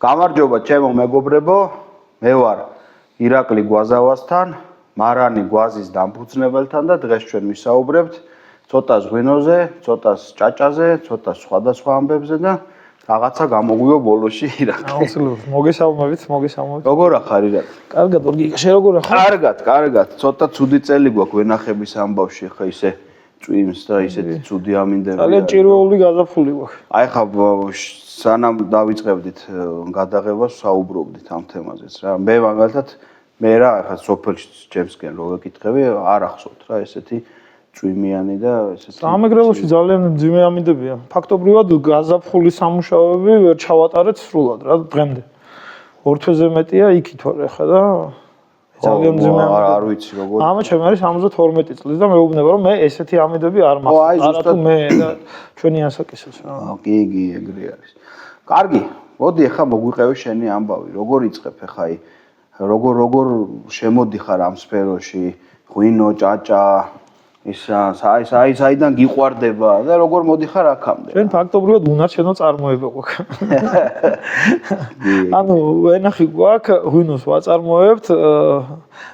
გამარჯობა ჩემო მეგობრებო, მე ვარ ირაკლი გვაზავასთან, მარანი გვაზის დამფუძნებელთან და დღეს ჩვენ ვისაუბრებთ ცოტა ღვინოზე, ცოტა ჭაჭაზე, ცოტა სხვადასხვა ამბებზე და რაღაცა გამოგვიო ბოლოში ირაკლი. აუცილებლად, მოგესალმებით. როგორ ახარ ირაკლი? კარგად, შენ როგორ ახარ? კარგად. ცოტა ცუდი წელი გვაქვს ვენახების ამბავში, ხა ისე წვიმს და ისეთი ცუდი ამინდებია. ძალიან ჭირვეული გაზაფხული გვაქვს. აი ხა სანამ დავიწყებდით გადაღებას საუბრობდით ამ თემაზეც რა. მე მაგალითად მე რა ხა სოფელში ჩემსკენ რო ვეკითხები, არ ახსოვთ რა ესეთი წვიმიანი და ესეთი სამეგრელოში ძალიან მძიმე ამინდებია. ფაქტობრივად გაზაფხულის სამუშაოები ვერ ჩავატარეთ სრულად რა დღემდე. ორ თვეზე მეტია იქით ვარ ხა და ძალიან მძიმე არ ვიცი როგორ. ამა ჩემ არის 72 წლის და მეუბნება რომ მე ესეთი ამინდები არ მაქვს. არა თუ მე და ჩვენი ასაკისას რა. კი, ეგრე არის. კარგი, მოდი ახლა მოგვიყევი შენი ამბავი. როგორ იწყებ ახლა აი როგორ შემოდიხარ ამ სფეროში, ღვინო, ჭაჭა, ისა საიდან გიყვარდება და როგორ მოდიხარ აქამდე? ჩვენ ფაქტობრივად უნარჩენო წარმოება გვაქვს. ანუ ვენახი გვაქვს, ღვინოს ვაწარმოებთ,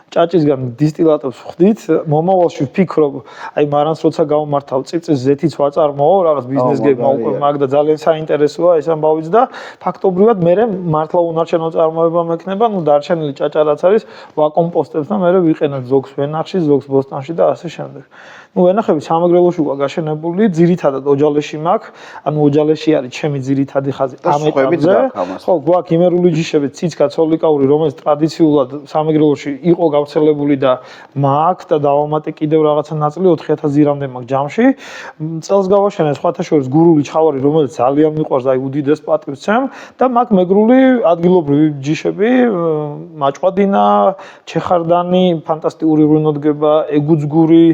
ჭაჭისგან დისტილატებს ვხდით, მომავალში ვფიქრობ, აი მარანს როცა გავმართავ წიწის ზეთიც ვაწარმოო, რაღაც ბიზნეს გეგმა უკვე მაგ და ძალიან საინტერესოა ეს ამბავიც და ფაქტობრივად მე მართლა უნარჩენო წარმოება მექნება, ნუ დარჩენილი ჭაჭა რაც არის, ვაკომპოსტებს და მე ვიყენებ ზოგს ვენახში, ზოგს ბოსტანში და ასე შემდეგ. ნუ ვენახები სამეგრელოში ვარ გაშენებული, ძირითადად ოჯალეში მაქვს, ანუ ოჯალეში არის ჩემი ძირითადი ხაზი ამ ეტაპზე. ხო, გვაქვს იმერული ჯიშები, ციცკა, ცოლიკაური, რომელიც ტრადიციულად სამეგრელოში იყო გავრცელებული და მაქვს და დავამატე კიდევ რაღაცა ნაწილი 4000 ზირამდე მაქვს ჯამში. წელს გავაშენე სხვათა შორის გურული ჩხავარი, რომელიც ძალიან მიყვარს და აი უდიდეს პატივს ცემ და მაქვს მეგრული ადგილობრივი ჯიშები, მაჭყვადინა, ჩეხარდანი, ფანტასტიკური ღვინოდგება, ეგუძგური,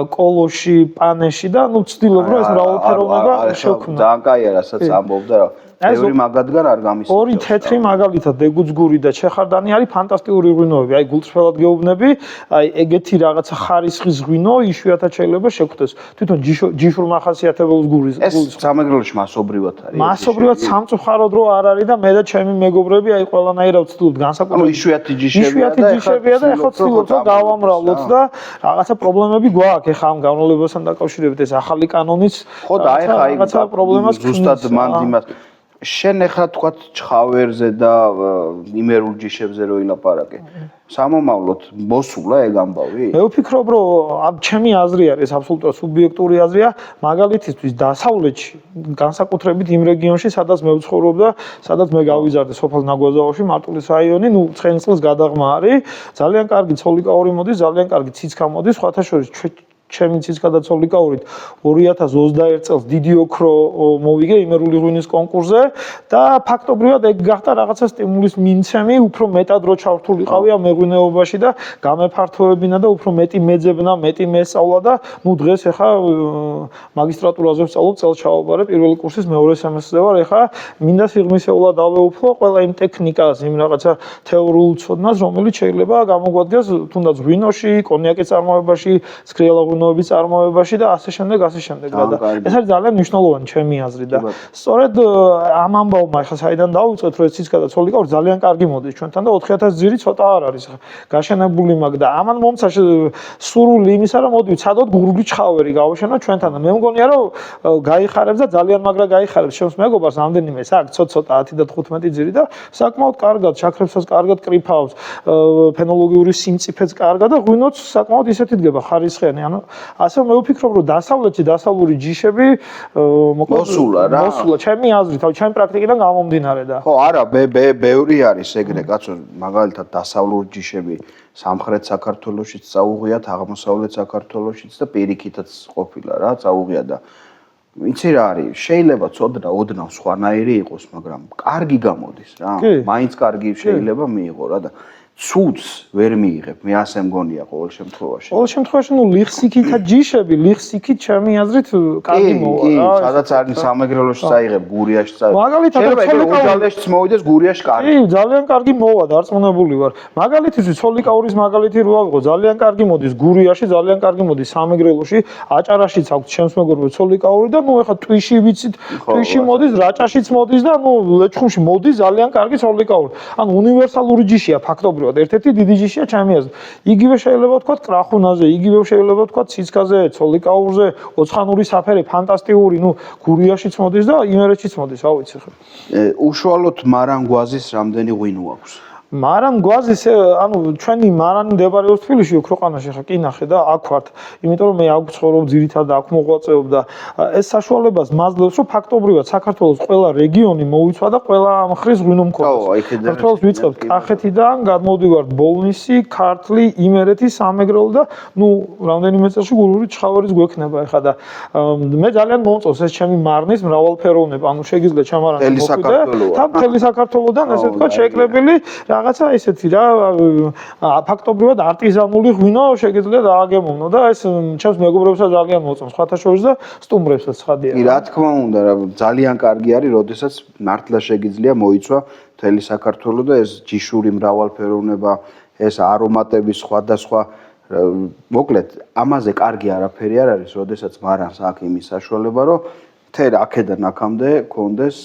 კოლოში, პანეში და ნუ ვცდილობ რომ ეს მრავალფეროვნება შევქმნა. ძალიან კაია რასაც ამბობდა რა. ბევრი მაგადგან არ გამისცემს. ორი თეთრი მაგალითად ეგუძგური და ჩეხარდანი არის ფანტასტიკური ღვინოები. აი გულწრფელად გეუბნები, აი ეგეთი რაღაცა ხარისხის ღვინო იშვიათად შეიძლება შეგვხვდეს. თვითონ ჯიშურ მახასიათებელს გულის. ეს სამეგრელოში მასობრივად არის. მასობრივად სამწუხაროდ რო არ არის და მე და ჩემი მეგობრები აი ყველანაირად ვცდილობთ განსაკუთრებით. იშვიათი ჯიშებია და ეხლა ვცდილობთ რომ გავამრავლოთ და რაღაცა პრობლემები გვაქვს. ეხლა ამ განმავლობასთან დაკავშირებით ეს ახალი კანონიც ხო და აი ხა რაღაცა პრობლემას ზუსტად მანდ იმას შენ ახლა თქვათ ჩხავერზე და იმერულ ჯიშებზე რო ილაპარაკე. სამომავლოდ მოსულა ეგ ამბავი? მე ვფიქრობ რომ ჩემი აზრი არის აბსოლუტურად სუბიექტური აზრია, მაგალითისთვის დასავლეთში, განსაკუთრებით იმ რეგიონში, სადაც მე ვცხოვრობ და სადაც მე გავიზარდე სოფელ ნაგვაზავში, მარტვილის რაიონი, ნუ ცხენისწყლის გადაღმა არის, ძალიან კარგი ცოლიკაური მოდის, ძალიან კარგი ციცკა მოდის, სხვათა შორის ჩემი ციცკა და ცოლიკაურით 2021 წელს დიდი ოქრო მოვიგე იმერული ღვინის კონკურსზე და ფაქტობრივად ეგ გახდა რაღაცა სტიმულის მიმცემი, უფრო მეტად რო ჩავრთულიყავი ამ მეღვინეობაში და გამეფართოებინა და უფრო მეტი მეძებნა, მეტი მესწავლა და ნუ დღეს ახლა მაგისტრატურაზე ვსწავლობ, წელს ჩავაბარე პირველი კურსის მეორე სემესტრზე ვარ, ახლა მინდა სიღრმისეულად დავეუფლო ყველა იმ ტექნიკას, იმ რაღაცა თეორიულ ცოდნას, რომელიც შეიძლება გამოგვადგეს თუნდაც ღვინოში, კონიაკის წარმოებაში, ცქრიალა ღვინოების წარმოებაში და ასე შემდეგ. ეს არის ძალიან მნიშვნელოვანი ჩემი აზრით და სწორედ ამ ამბავმა ახლა საიდან დავუწყეთ რომ ეს ციცკა და ცოლიკაური ძალიან კარგი მოდის ჩვენთან და 4000 ძირი ცოტა არ არის გაშენებული მაგ და ამან მომცა სურვილი იმისა რომ მოდივით სადოთ გურული ჩხავერი გავაშენოთ ჩვენთან და მე მგონია რომ გაიხარებს და ძალიან მაგრა გაიხარებს ჩემს მეგობარს ამდენიმე აქ ცოტა 10 და 15 ძირი და საკმაოდ კარგად შაქრებსაც კარგად კრიფავს ფენოლოგიური სიმწიფეც კარგად და ღვინოც საკმაოდ ისეთი დგება ხარისხიანი ანუ ასე მე ვფიქრობ რომ დასავლური ჯიშები მოსულა ჩემი აზრით, თავი ჩემი პრაქტიკიდან გამომდინარე და ხო არა, ბევრი არის ეგრე კაცო, მაგალითად დასავლური ჯიშები სამხრეთ საქართველოშიც წაუღიათ, აღმოსავლეთ საქართველოშიც და პირიქითაც ყოფილა რა, წაუღია და ვიცი რა არის, შეიძლება ცოდნა ოდნავ სხვანაირი იყოს, მაგრამ კარგი გამოდის რა. მაინც კარგი შეიძლება მიიღო რა და ცუდს ვერ მიიღებ. მე ასე მგონია ყოველ შემთხვევაში. ყოველ შემთხვევაში ნუ ლიხსიქით და ჯიშები, ლიხსიქით ჩემი აზრით კარგი მოვა რა. სადაც არის სამეგრელოში წაიღებ, გურიაში წაიღებ. მაგალითად უძალეშიც მოვიდეს გურიაში კარგი. კი, ძალიან კარგი მოვა, დარწმუნებული ვარ. მაგალითისთვის ცოლიკაურის მაგალითი რო ავიღო, ძალიან კარგი მოდის გურიაში, ძალიან კარგი მოდის სამეგრელოში, აჭარაშიც აქვს ჩემს მეგობრებს ცოლიკაური და ნუ ეხლა ტვიში ვიცით, ტვიში მოდის, რაჭაშიც მოდის და ნუ ლეჩხუმში მოდის ძალიან კარგი ცოლიკაური. ანუ უნივერსალური ჯიშია ფაქტობრივად. ერთ-ერთი დიდი ჯიშია ჩემი აზრით. იგივე შეიძლება ვთქვათ კრახუნაზე, იგივე შეიძლება ვთქვათ ციცკაზე, ცოლიკაურზე, ოცხანური საფერი ფანტასტიკური, ნუ გურიაშიც მოდის და იმერეთშიც მოდის, რა ვიცი ხო. უშუალოდ მარანგვაზის რამდენი ღვინო აქვს? მარან გვაზის ანუ ჩვენი მარანი მდებარეობს თბილისში უქროყანაში ხა კი ნახე და აქ ვართ იმიტომ რომ მე აქ ვცხოვრობ ძირითადად აქ მოღვაწეობ და ეს საშუალებას მაძლევს რომ ფაქტობრივად საქართველოს ყველა რეგიონი მოიცვა და ყველა მხრის ღვინო მქონდეს საქართველოს ვიწყებთ კახეთიდან გადმოვდივართ ბოლნისი ქართლი იმერეთი სამეგრელო და ნუ რამდენიმე წელში გურური ჩხავერის გვექნება ეხა და მე ძალიან მომწონს ეს ჩემი მარნის მრავალფეროვნება ანუ შეგიძლია ჩამარანი მოხვიდე და მთელი საქართველოდან ესე ვთქვა შეკრებილი რაღაცა ესეთი რა ფაქტობრივად არტიზანული ღვინო შეგიძლია დააგემოვნო და ეს ჩემს მეგობრებსაც ძალიან მოწონს სხვათა შორის და სტუმრებსაც ხადია. კი რა თქმა უნდა რა ძალიან კარგი არის როდესაც მართლა შეგიძლია მოიცვა მთელი საქართველო და ეს ჯიშური მრავალფეროვნება ეს არომატების სხვადასხვა მოკლედ ამაზე კარგი არაფერი არ არის როდესაც მარანს აქვს იმის საშუალება რომ თერ აქედან აქამდე კონდეს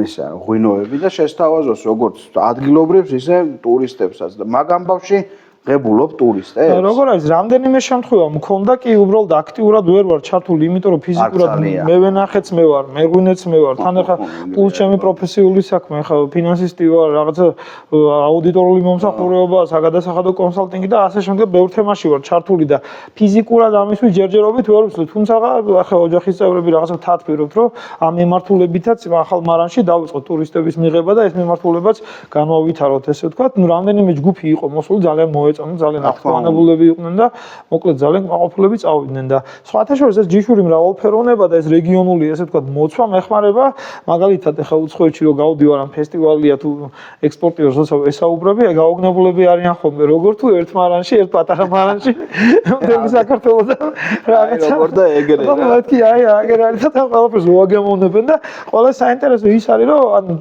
ისა ღვინოები და შესთავაზოს როგორც ადგილობრივს ისე ტურისტებსაც და მაგ ამბავში ღებულობ ტურისტებს. როგორ არის რამდენიმე შემთხვევა მქონდა კი უბრალოდ აქტიურად ვერ ვარ ჩართული იმიტომ რომ ფიზიკურად მე ვენახეც მე ვარ მე ღვინეც მე ვარ თან ახლა პლუს ჩემი პროფესიული საქმე ახლა ფინანსისტი ვარ რაღაცა აუდიტორული მომსახურება საგადასახადო კონსალტინგი და ასე შემდეგ ბევრ თემაში ვარ ჩართული და ფიზიკურად ამისთვის ჯერჯერობით ვერ ვცდებ თუმცა ახლა ოჯახის წევრები რაღაცა თათბირობთ რომ ამ მიმართულებითაც ახალ მარანში დავიწყოთ ტურისტების მიღება და ეს მიმართულებაც განვავითაროთ ესე ვთქვათ ნუ რამდენიმე ჯგუფი იყო მოსული ძალიან ძალიან ახლოვანებულები იყვნენ და მოკლედ ძალიან კმაყოფილები წავიდნენ და სხვათა შორის ეს ჯიშური მრავალფეროვნება და ეს რეგიონული ესე ვთქვათ მოცვა მეხმარება მაგალითად ახლა უცხოეთში რომ გავდივარ ამ ფესტივალია თუ ექსპორტიორს როცა ესაუბრები გაოგნებულები არიან ხოლმე როგორ თუ ერთ მარანში ერთ პატარა მარანში მთელი საქართველოსთან რაღაცა როგორ და ეგრე რა მეთქი აი აგერ არის და ყველაფერს მოაგემოვნებენ და ყველა საინტერესო ის არის რომ ანუ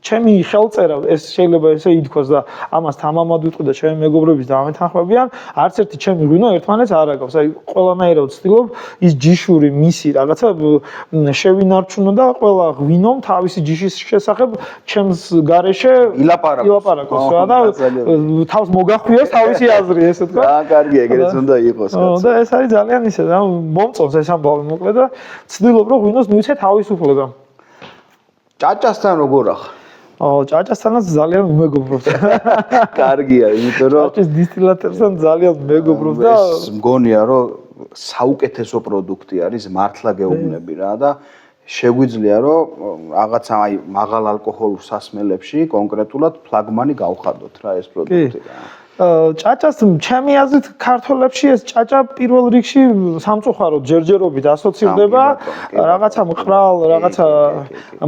ჩემი ხელწერა ეს შეიძლება ესე ითქვას და ამას თამამად ვიტყვი და ჩემი მეგობრების დამეთანხმებიან არც ერთი ჩემი ღვინო ერთმანეთს არ აკავს აი ყველანაირად ვცდილობ ის ჯიშური მისი რაღაცა შევინარჩუნო და ყველა ღვინომ თავისი ჯიშის შესახებ ჩემს გარეშე ილაპარაკოს რა და თავს მოგახვიოს თავისი აზრი ესე თქვა რა კარგი ეგრეც უნდა იყოს კაცო და ეს არის ძალიან ისე რა მომწონს ეს ამბავი მოკლედ და ვცდილობ რომ ღვინოს მივიცე თავისუფლება ჭაჭასთან როგორ ახ ჭაჭასთანაც ძალიან მეგობრობ. კარგია, იმიტომ რომ ჭაჭის დისტილატორთან ძალიან მეგობრობ და მგონია რომ საუკეთესო პროდუქტი არის მართლა გეუბნები რა და შეგვიძლია რომ რაღაცა აი მაღალ ალკოჰოლურ სასმელებში კონკრეტულად ფლაგმანი გავხადოთ რა ეს პროდუქტი რა. ჭაჭას ჩემი აზრით ქართველებში ეს ჭაჭა პირველ რიგში სამწუხაროდ ჯერჯერობით ასოცირდება რაღაცა მყრალ რაღაცა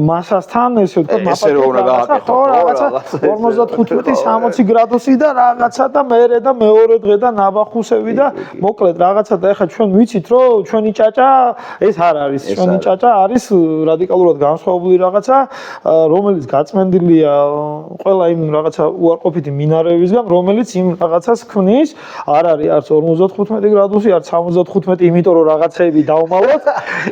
მასასთან ესე ვთქვათ მაპატაკი ხო რაღაცა 55-60 გრადუსი და რაღაცა და მერე და მეორე დღე და ნაბახუსები და მოკლედ რაღაცა და ეხლა ჩვენ ვიცით რომ ჩვენი ჭაჭა ეს არ არის ჩვენი ჭაჭა არის რადიკალურად განსხვავებული რაღაცა რომელიც გაწმენდილია ყველა იმ რაღაცა უარყოფითი მინარევისგან რომელიც იმ რაღაცას ქმნის არ არის არც 55 გრადუსი არც 75 იმიტომ რომ რაღაცეები დავმალოთ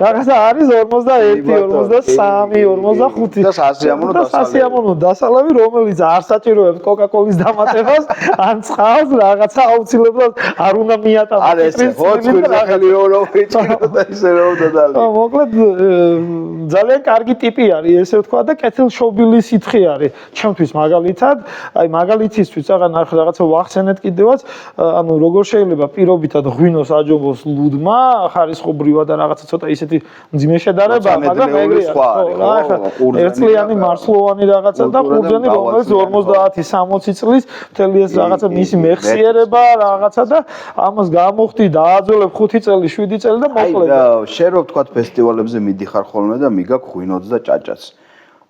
რაღაცა არის 41 43 45 და სასიამოვნო დასალევი რომელიც არ საჭიროებს კოკა-კოლის დამატებას ან წყალს რაღაცა აუცილებლად არ უნდა მიატანოს არ ესე ხოცხურზე ხელი რო ვიჭირო და ისე რომ დადალი მოკლედ ძალიან კარგი ტიპი არის ესე ვთქვა და კეთილშობილი სითხე არის ჩემთვის მაგალითად აი მაგალითისთვის რაღაცა ახსენეთ კიდევაც, ანუ როგორ შეიძლება პირობითად ღვინოს აჯობოს ლუდმა, ხარისხობრივად და რაღაცა ცოტა ისეთი მძიმე შედარება, მაგრამ ეგრეა. ერთწლიანი მარცვლოვანი რაღაცა და ყურძენი რომელიც 50-60 წლის მთელი ეს რაღაცა მისი მეხსიერება რაღაცა და ამას გამოხდი დააძველებ 5 წელი, 7 წელი და მოკლედ. აი, შენ რო ვთქვათ ფესტივალებზე მიდიხარ ხოლმე და მიგაქვს ღვინოც და ჭაჭაც.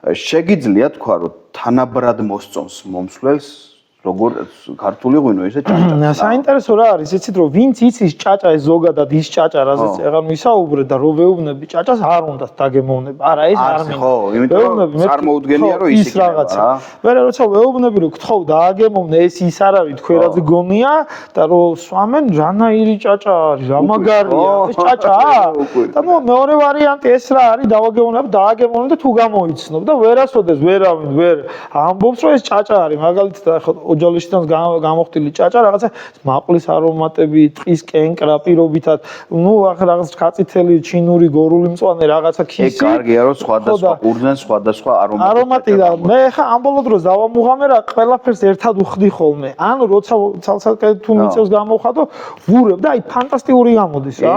შეგიძლია თქვა რომ თანაბრად მოსწონს მომსვლელს როგორ ქართული ღვინო ისე ჭაჭა. საინტერესო რა არის, იცით რომ ვინც იცის ჭაჭა ეს ზოგადად ის ჭაჭა, რაზეც აღარ ვისაუბრეთ და რო ვეუბნები ჭაჭას არ უნდათ დაგემოვნება. არა, ეს არ მინდა. ხო, იმიტომ რომ წარმოუდგენია რომ ის რაღაცა. მერე როცა ვეუბნები რომ გთხოვ დააგემოვნე ეს ის არ არის თქვენაზე გონია და რომ სვამენ რანაირი ჭაჭა არის, რა მაგარია, ეს ჭაჭაა. და მეორე ვარიანტი ეს რა არის, დავაგემოვნებ, დააგემოვნებ და თუ გამოიცნობ და ვერასოდეს ვერავინ ვერ ამბობს რომ ეს ჭაჭა არის, მაგალითად ახლა ოჯალიშიდან გამოხდილი ჭაჭა რაღაცა მაყლის არომატები, ტყის კენკრა პირობითად, ნუ ახლა რაღაც კაწითელი ჩინური გორული მწვანე რაღაცა ქისი. ეგ კარგია რომ სხვადასხვა ყურძენს სხვადასხვა არომატი და მე ხა ამ ბოლო დროს დავამუღამე რა ყველაფერს ერთად უხდი ხოლმე. ანუ როცა ცალ-ცალკე თუ მიწევს გამოვხადო, ვურებ და აი ფანტასტიკური გამოდის რა.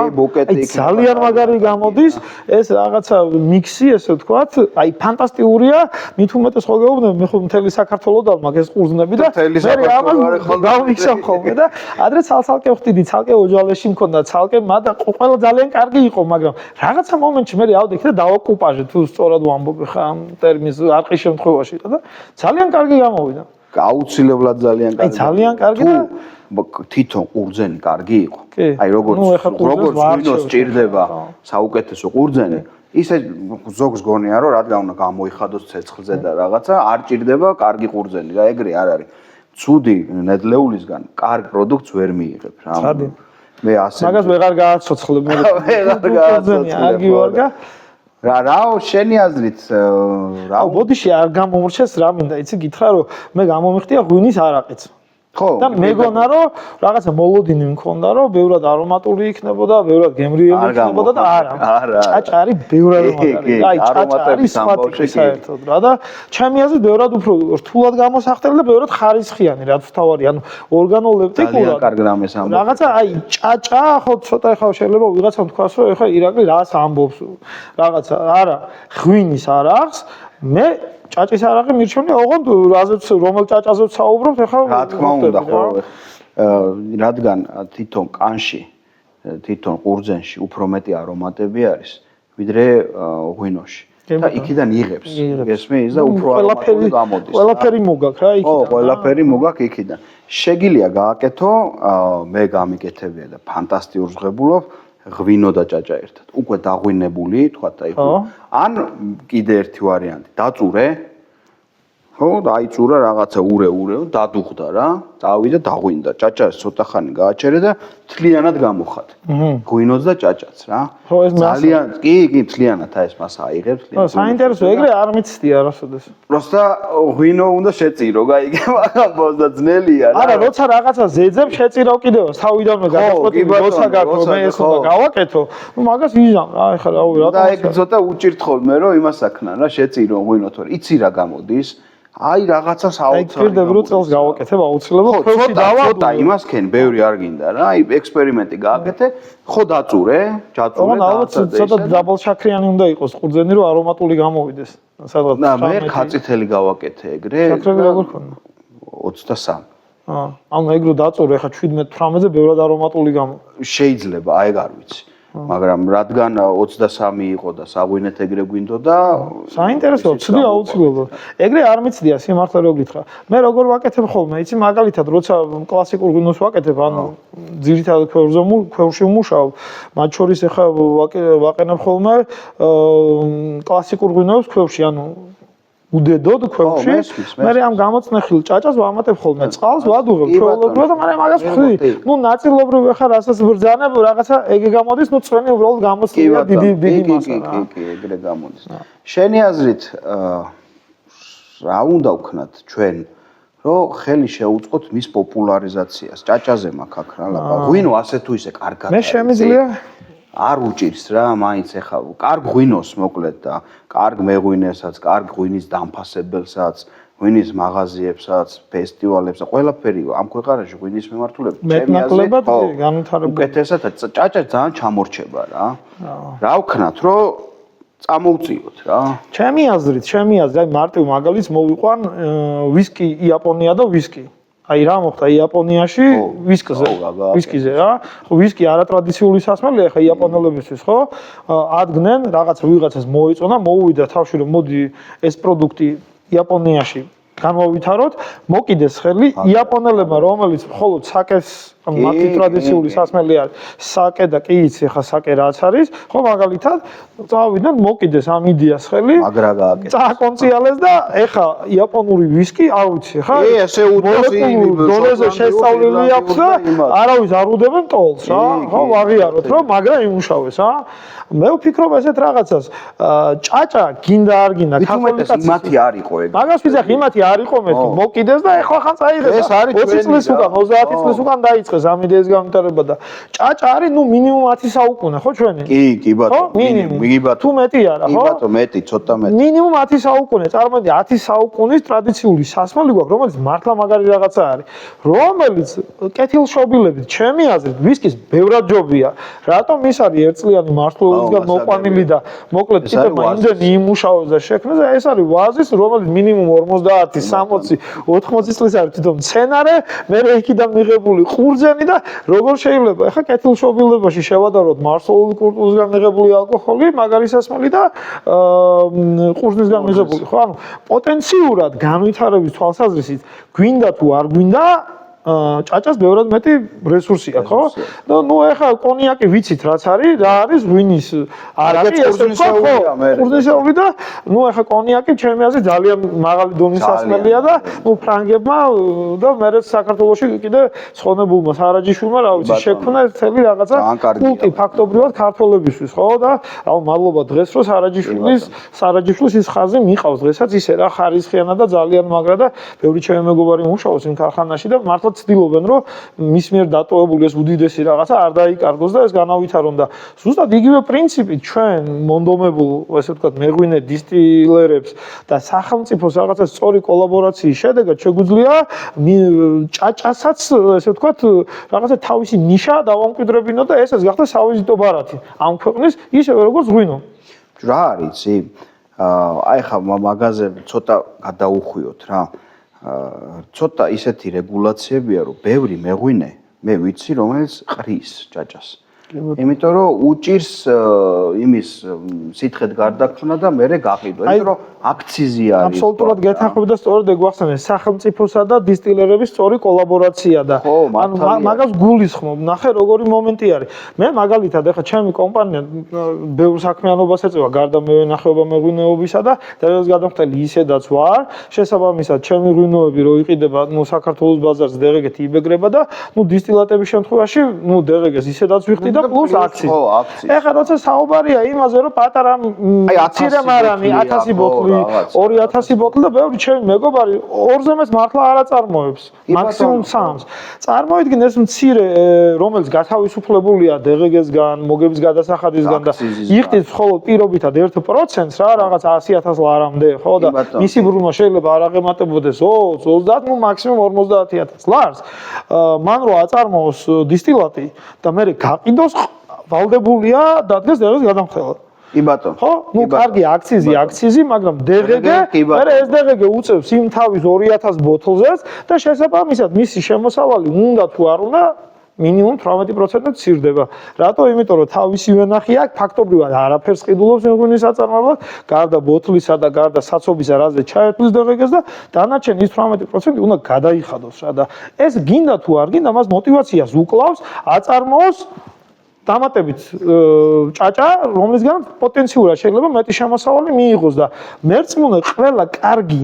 აი ძალიან მაგარი გამოდის ეს რაღაცა მიქსი ესე ვთქვათ, აი ფანტასტიკურია, მით უმეტეს ხო გეუბნები, მე ხო მთელი საქართველოს დამაგ ეს ყურძნები და მე ამას დავმიქსავ ხოლმე და ადრე ცალ-ცალკე ვხდიდი, ცალკე ოჯალეში მქონდა, ცალკე და ყველა ძალიან კარგი იყო, მაგრამ რაღაცა მომენტში მე ავდექი და დავაკუპაჟე თუ სწორად ვამბობ ხა ამ ტერმინს არყის შემთხვევაში და ძალიან კარგი გამოვიდა. აუცილებლად ძალიან კარგი. აი ძალიან კარგი და თვითონ ყურძენი კარგი იყო. აი როგორც ღვინოს სჭირდება საუკეთესო ყურძენი, ისე ზოგს გონია რომ რადგან უნდა გამოიხადოს ცეცხლზე და რაღაცა არ ჭირდება კარგი ყურძენი და ეგრე არ არის. ცუდი ნედლეულისგან კარგ პროდუქტს ვერ მიიღებ რა. მე ასე მაგას ვეღარ გააცოცხლებ მე. ვეღარ გააცოცხლებ. რაო შენი აზრით რა ბოდიში არ გამომრჩეს რა მინდა იცი გითხრა რომ მე გამომიხდია ღვინის არაყიც ხო და მეგონა რომ რაღაცა მოლოდინი მქონდა რომ ბევრად არომატული იქნებოდა ბევრად გემრიელი იქნებოდა და არა ჭაჭა არის ბევრად მაგარი აი ჭაჭა არის სხვადასხვა საერთოდ რა და ჩემი აზრით ბევრად უფრო რთულად გამოსახდელი და ბევრად ხარისხიანი რაც თავარი ანუ ორგანოლეპტიკურად კარგ რამეს ამბობ რაღაცა აი ჭაჭა ხო ცოტა ხა შეიძლება ვიღაცამ თქვას რომ ეხა ირაკლი რას ამბობს რაღაცა არა ღვინის არახს მე ჭაჭის არაღი მირჩევნია ოღონდ რაზეც რომელ ჭაჭაზეც საუბრობთ ახლა რა თქმა უნდა ხო რადგან თვითონ კანში თვითონ ყურძენში უფრო მეტი არომატები არის ვიდრე ღვინოში და იქიდან იღებს გესმის და უფრო არომატული გამოდის ყველაფერი მოგაქვს რა იქიდან ხო ყველაფერი მოგაქვს იქიდან შეგიძლია გააკეთო მე გამიკეთებია და ფანტასტიკურს ღებულობ ღვინო და ჭაჭა ერთად. უკვე დაღვინებული, თქვა და იქ. ან კიდე ერთი ვარიანტი, დაწურე. ხო, დაიწურა რაღაცა ურე, დადუხდა რა. წავიდა დაღვინდა. ჭაჭას ცოტა ხანი გააჩერე და თლიანად გამოხატ. ღვინოც და ჭაჭაც რა. ხო, ეს ძალიან კი, თლიანად აი ეს მასა აიღებს, თლიანად. ხო, საინტერესო, ეგრე არ მიცდია არასოდეს. პროსტა ღვინო უნდა შეწირო, გაიგე, მაგრამ ბოზდა ძნელია რა. არა, როცა რაღაცა ზეძებ შეწირავ კიდევ, თავიდანვე გადაწყვეტი, როცა გაქვს, მე ეს უნდა გავაკეთო. ნუ მაგას ვიზამ რა, ეხლა რავი რა. და ეგ ცოტა უჭირთ ხოლმე რომ იმას აქნან რა, შეწირო ღვინო თორე იცი რა გამოდის. აი რაღაცა საოცარი. აი პირდაპირ წელს გავაკეთებ აუცილებლად ხევში დავაბუდო. ცოტა იმასქენ ბევრი არ გინდა რა. აი ექსპერიმენტი გააკეთე, ხო დაწურე, ჯაწურე და ალბათ ცოტა დაბალშაქრიანი უნდა იყოს ყურძენი რომ არომატული გამოვიდეს. სადღაც და მე ხაწითელი გავაკეთე ეგრე. შაქრები როგორ ხონდა? 23. ანუ ეგ რო დაწურე ხა 17-18-ზე ბევრად არომატული გამო. შეიძლება, აი არ ვიცი. მაგრამ რადგან 23 იყო და საღვინეთ ეგრე გვინდოდა საინტერესოა ცდი აუცილებლად ეგრე არ მიცდია სიმართლე რო გითხრა მე როგორ ვაკეთებ ხოლმე იცი მაგალითად როცა კლასიკურ ღვინოს ვაკეთებ ანუ ძირითადად ქვევრში ვმუშაობ მათ შორის ეხა ვაყენებ ხოლმე კლასიკურ ღვინოებს ქვევრში ანუ უდედოდ ქვევრში მე ამ გამოცნეხილ ჭაჭას ვამატებ ხოლმე წყალს ვადუღებ ჩვეულებრივად და მაგრამ მაგას ვხდი ნუ ნაწილობრივ ახლა რასაც ბრძანებ რაღაცა ეგ გამოდის ნუ წვენი უბრალოდ გამოცნილია დიდი მასა კი ეგრე გამოდის შენი აზრით რა უნდა ვქნათ ჩვენ რომ ხელი შეუწყოთ მის პოპულარიზაციას ჭაჭაზე მაქვს აქ რა ლაპარაკი ღვინო ასე თუ ისე კარგად მე შემიძლია არ უჭირს რა მაინც ეხა კარგ ღვინოს მოკლედ და კარგ მეღვინესაც, კარგ ღვინის დამფასებელსაც, ღვინის მაღაზიებსაც, ფესტივალებს და ყველაფერი ამ ქვეყანაში ღვინის მიმართულებით მეტნაკლებად განვითარებული. უკეთესად ჭაჭა ძალიან ჩამორჩება რა. რა ვქნათ რომ წამოვწიოთ რა. ჩემი აზრით, აი მარტივ მაგალითს მოვიყვან ვისკი იაპონია და ვისკი. აი რა მოხდა იაპონიაში ვისკიზე რა ხო ვისკი არატრადიციული სასმელია ხა იაპონელებისთვის ხო ადგენენ რაღაცა ვიღაცას მოიწონა მოუვიდა თავში რომ მოდი ეს პროდუქტი იაპონიაში განვავითაროთ, მოკიდეს ხელი იაპონელებმა, რომელიც მხოლოდ საკეს მათი ტრადიციული სასმელი არის, საკე და კი იცი ხა საკე რაც არის, ხო მაგალითად წავიდნენ მოკიდეს ამ იდეას ხელი, მაგრა გააკეთეს. წააკონციალეს და ეხა იაპონური ვისკი, არ ვიცი ხა, ესე უწევს დონეზე შესწავლილი აქვს და არავის არ უდებენ ტოლს რა, ხო ვაღიაროთ რომ მაგრა იმუშავეს რა. მე ვფიქრობ ესეთ რაღაცას, ჭაჭა გინდა არ გინდა ქართულიკაც იმათი არ იყო ეგ. მაგას ვიზახ იმათი არ იყო მე მოკიდეს და ეხლა ხან წაიღეს. ეს არის 20 წლის უკან, 30 წლის უკან დაიწყეს ამ იდეის განვითარება და ჭაჭა არის ნუ მინიმუმ 10 საუკუნე ხო ჩვენი? კი ბატონო. მინიმუმ. ბატონო. თუ მეტი არა ხო? კი ბატონო, მეტი, ცოტა მეტი. მინიმუმ 10 საუკუნე, წარმოიდგინე 10 საუკუნის ტრადიციული სასმელი გვაქვს, რომელიც მართლა მაგარი რაღაცა არის, რომელიც კეთილშობილებით, ჩემი აზრით, ვისკის ბევრად ჯობია. რატომ ის არის ერთწლიანი მართლობისგან მოყვანილი და მოკლედ ტიპებმა იმდენი იმუშაოს და შექმნეს და ეს არის ვაზის, რომელიც მინიმუმ 50, 60, 80 წლის არის თვითონ მცენარე, მე იქიდან მიღებული ყურძენი და როგორ შეიძლება ახლა კეთილშობილებაში შევადაროთ მარსოლული კულტურისგან მიღებული ალკოჰოლი, მაგარი სასმელი და ყურძნისგან მიღებული, ხო? ანუ პოტენციურად განვითარების თვალსაზრისით გვინდა თუ არ გვინდა ჭაჭას ბევრად მეტი რესურსი აქვს, ხო? ნუ ეხლა კონიაკი ვიცით რაც არის, რა არის ღვინის არაკი, ყურძნისეული და ნუ ეხლა კონიაკი ჩემი აზრით ძალიან მაღალი დონის სასმელია და ნუ ფრანგებმა და მერე საქართველოში კიდე ცხონებულმა სარაჯიშვილმა რა ვიცი შექმნა მთელი რაღაცა კულტი ფაქტობრივად ქართველებისთვის, ხო? და აუ მადლობა დღეს რომ სარაჯიშვილის ის ხაზი მიყავს დღესაც ისე რა ხარისხიანა და ძალიან მაგრა და ბევრი ჩემი მეგობარი მუშაობს იმ ქარხანაში და მართლა ცდილობენ რომ მის მიერ დატოვებული ეს უდიდესი რაღაცა არ დაიკარგოს და ეს განავითარონ და ზუსტად იგივე პრინციპით ჩვენ მონდომებულ ესე ვთქვათ მეღვინე დისტილერებს და სახელმწიფოს რაღაცა სწორი კოლაბორაციის შედეგად შეგვიძლია ჭაჭასაც ესე ვთქვათ რაღაცა თავისი ნიშა დავამკვიდრებინო და ესეც გახდა სავიზიტო ბარათი ამ ქვეყნის ისევე როგორც ღვინო. რა არის იცი? აი ხა მაღაზიაზე ცოტა გადაუხვიოთ რა. ცოტა ისეთი რეგულაციებია, რომ ბევრი მეღვინე მე ვიცი, რომელიც ყრის ჭაჭას. იმიტომ რომ უჭირს იმის სითხედ გარდაქმნა და მერე გაყიდვა. იმიტომ რომ აქციზი არის. აბსოლუტურად გეთანხმები და სწორედ ეგ ვახსენე, სახელმწიფოსა და დისტილერების სწორი კოლაბორაცია და ანუ მაგას გულისხმობ. ნახე როგორი მომენტი არის. მე მაგალითად ახლა ჩემი კომპანია ბევრ საქმიანობას ეწევა გარდა მევენახეობა მეღვინეობისა და დღეს გადამხდელი ისედაც ვარ. შესაბამისად, ჩემი ღვინოები რო იყიდება, ნუ საქართველოს ბაზარზე დღეგეთი იბეგრება და ნუ დისტილატების შემთხვევაში, ნუ დღეგეს ისედაც ვიხდი და პლუს აქცია. ეხლა როცა საუბარია იმაზე, რომ პატარა მცირე მარანი 1000 ბოთლი, 2000 ბოთლი და ბევრი ჩემი მეგობარი 2-ზე მეტს მართლა არ აწარმოებს, მაქსიმუმ 3-ს. წარმოიდგინე ეს მცირე, რომელიც გათავისუფლებულია დღეგესგან, მოგების გადასახადისგან და იხდის მხოლოდ პირობითად 1%-ს რა, რაღაც 100,000 ლარამდე, ხო და მისი ბრუნვა შეიძლება არ აღემატებოდეს 20, 30, ნუ მაქსიმუმ 50,000 ლარს. მან რო აწარმოოს დისტილატი და მე გაყიდოს ვალდებულია დადგეს დღეს გადამხდელად. კი ბატონო. ხო? ნუ კარგი აქციზი, მაგრამ დღეგე, მე ეს დღეგე უწევს იმ თავის 2000 ბოთლზეც და შესაბამისად მისი შემოსავალი უნდა თუ არ უნდა მინიმუმ 18%-ით ცირდება. რატო? იმიტომ რომ თავისივე ნახი აქვს, ფაქტობრივად არაფერს ყიდულობს მეღვინის აწარმოებად, გარდა ბოთლისა და გარდა საცობისა, რაზე ჩაერთვლის დღეგეს და დანარჩენი ის 18% უნდა გადაიხადოს რა და ეს გინდა თუ არ გინდა, მას мотиваციას უკლავს აწარმოოს დამატებით ჭაჭა, რომლისგან პოტენციურად შეიძლება მეტი შემოსავალი მიიღოს და მერწმუნე ყველა კარგი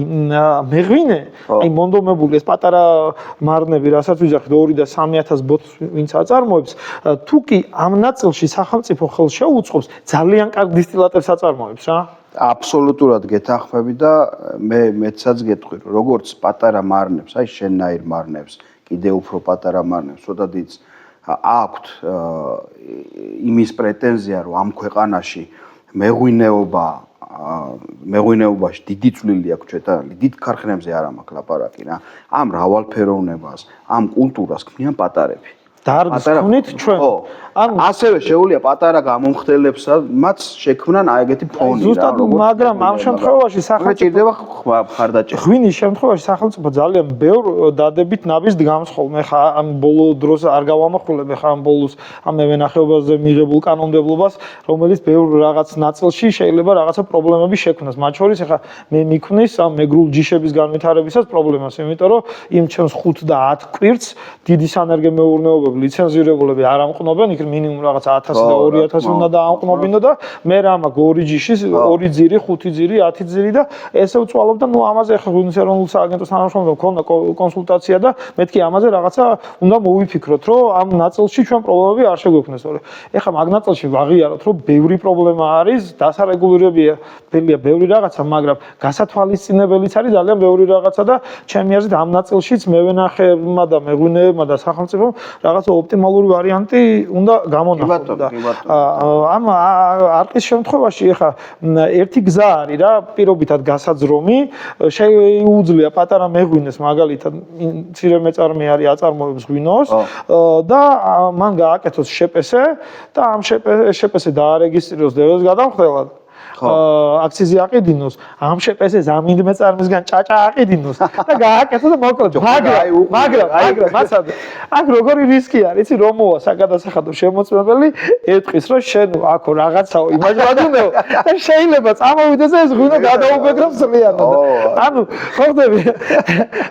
მეღვინე, აი მონდომებული ეს პატარა მარნები, რასაც ვიძახით 2 და 3000 ბოთლს ვინც აწარმოებს, თუ კი ამ ნაწილში სახელმწიფო ხელს შეუწყობს, ძალიან კარგ დისტილატებს აწარმოებს რა. აბსოლუტურად გეთანხმები და მეცაც გეტყვი, რომ როგორც პატარა მარნებს, აი შენნაირ მარნებს, კიდე უფრო პატარა მარნებს, ოდადიც აქვთ იმის პრეტენზია, რომ ამ ქვეყანაში მეღვინეობაში დიდი წვლილი აქვს ჩვენთან, დიდ ქარხნებზე არ მაქვს ლაპარაკი რა. ამ რავალფეროვნებას, ამ კულტურას ქმნიან პატარები. დარგს ვქნით ჩვენ. ანუ ასევე შეუძლია პატარა გამომხდელებსაც შექმნან აი ეგეთი ფონი რა. ზუსტად, მაგრამ ამ შემთხვევაში სახელმწიფო ჭირდება ხარდაჭერა. ღვინის შემთხვევაში სახელმწიფო ძალიან ბევრ დადებით ნაბის დგამს ხოლმე. ხა ამ ბოლო დროს არ გავამახვილებ ხა ამ ბოლოს ამ მევენახეობაზე მიღებულ კანონმდებლობას, რომელიც ბევრ რაღაც ნაწილში შეიძლება რაღაცა პრობლემები შექმნას. მათ შორის ხა მე მიქმნის ამ მეგრულ ჯიშების განვითარებისას პრობლემას, იმიტომ რომ იმ ჩემს 5 და 10 კვირტს დიდი სანერგემეურნეობები ლიცენზირებულები არ ამყნობენ, იქ მინიმუმ რაღაც 1000 და 2000 უნდა დაამყნობინო და მე რა მაქვს 2 ჯიშის 2 ძირი, 5 ძირი, 10 ძირი და ესე ვწვალობ და ნუ ამაზე ხა ღვინის ეროვნულ სააგენტოს თანამშრომლობა მქონდა კონსულტაცია და მეთქი ამაზე რაღაცა უნდა მოვიფიქროთ, რომ ამ ნაწილში ჩვენ პრობლემები არ შეგვექმნეს, თორე ეხლა მაგ ნაწილში ვაღიაროთ, რომ ბევრი პრობლემა არის, დასარეგულირებია, ბევრი რაღაცა, მაგრამ გასათვალისწინებელიც არის ძალიან ბევრი რაღაცა და ჩემი აზრით ამ ნაწილშიც მევენახეებმა და მეღვინეებმა და სახელმწიფომ რაღაცა ოპტიმალური ვარიანტი უნდა გამონახოს და ამ არყის შემთხვევაში ეხა ერთი გზა არის რა, პირობითად გასაძრომი, შეუძლია პატარა მეღვინეს მაგალითად მცირე მეწარმე არის აწარმოებს ღვინოს და მან გააკეთოს შეპესე და ამ შეპესე დაარეგისტრიროს დევეს გადამხდელად. აქციზი აყიდინოს, ამ შეპესეს ამ ინდმეწარმისგან ჭაჭა აყიდინოს და გააკეთოს და მოკლედ. მაგრამ მასადა აქ როგორი რისკი არის, იცი რომ მოვა საგადასახადო შემოწმებელი, ეთქვის რომ შენ აქ რაღაცაო იმაჟინებო და შეიძლება წამოვიდეს ეს ღვინო გადაუბეგროს სლიანად. ანუ ხორდები